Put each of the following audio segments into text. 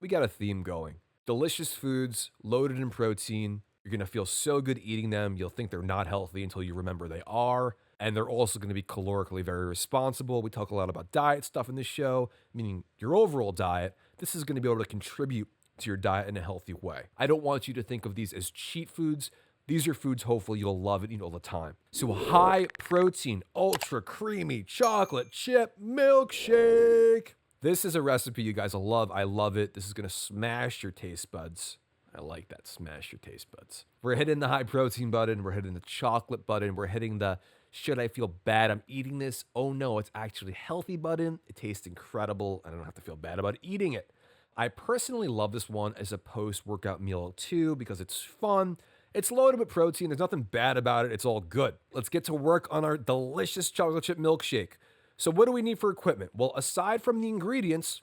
we got a theme going. Delicious foods, loaded in protein. You're gonna feel so good eating them, you'll think they're not healthy until you remember they are. And they're also gonna be calorically very responsible. We talk a lot about diet stuff in this show, meaning your overall diet. This is gonna be able to contribute to your diet in a healthy way. I don't want you to think of these as cheat foods. These are foods hopefully you'll love and eat all the time. So high protein, ultra creamy chocolate chip milkshake. This is a recipe you guys will love. I love it. This is gonna smash your taste buds. I like that, smash your taste buds. We're hitting the high protein button. We're hitting the chocolate button. We're hitting the should I feel bad I'm eating this? Oh no, it's actually healthy button. It tastes incredible. I don't have to feel bad about eating it. I personally love this one as a post-workout meal too because it's fun. It's loaded with protein. There's nothing bad about it. It's all good. Let's get to work on our delicious chocolate chip milkshake. So what do we need for equipment? Well, aside from the ingredients,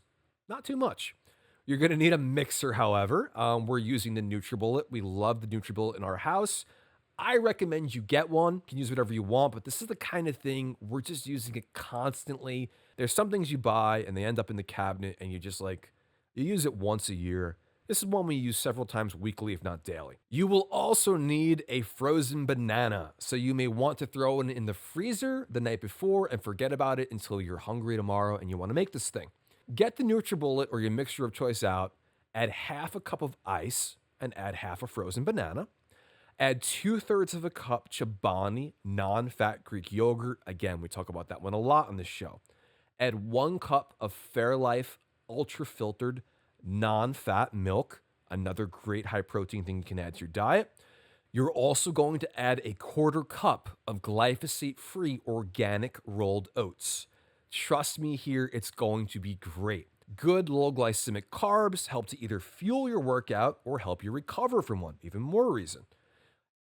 not too much. You're going to need a mixer, however. We're using the Nutribullet. We love the Nutribullet in our house. I recommend you get one. You can use whatever you want, but this is the kind of thing we're just using it constantly. There's some things you buy and they end up in the cabinet and you just like, you use it once a year. This is one we use several times weekly, if not daily. You will also need a frozen banana. So you may want to throw it in the freezer the night before and forget about it until you're hungry tomorrow and you want to make this thing. Get the Nutribullet or your mixture of choice out, add half a cup of ice and add half a frozen banana. Add 2/3 of a cup Chobani non-fat Greek yogurt. Again, we talk about that one a lot on this show. Add 1 cup of Fairlife ultra-filtered non-fat milk, another great high-protein thing you can add to your diet. You're also going to add a 1/4 cup of glyphosate-free organic rolled oats. Trust me here, it's going to be great. Good low glycemic carbs help to either fuel your workout or help you recover from one, even more reason.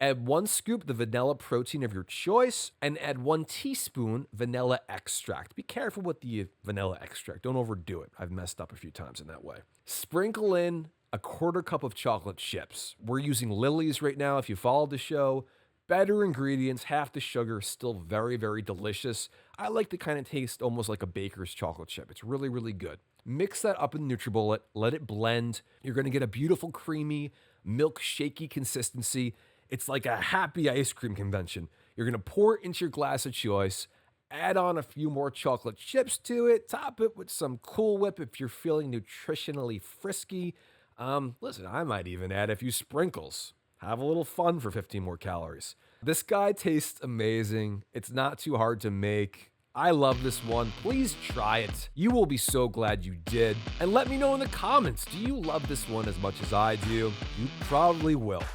Add 1 scoop the vanilla protein of your choice and add 1 teaspoon vanilla extract. Be careful with the vanilla extract. Don't overdo it. I've messed up a few times in that way. Sprinkle in a 1/4 cup of chocolate chips. We're using Lily's right now. If you followed the show, better ingredients, half the sugar, still very, very delicious. I like the kind of taste almost like a baker's chocolate chip. It's really, really good. Mix that up in Nutribullet. Let it blend. You're going to get a beautiful, creamy, milk-shakey consistency. It's like a happy ice cream convention. You're going to pour it into your glass of choice, add on a few more chocolate chips to it, top it with some Cool Whip if you're feeling nutritionally frisky. Listen, I might even add a few sprinkles. Have a little fun for 15 more calories. This guy tastes amazing. It's not too hard to make. I love this one. Please try it. You will be so glad you did. And let me know in the comments, do you love this one as much as I do? You probably will.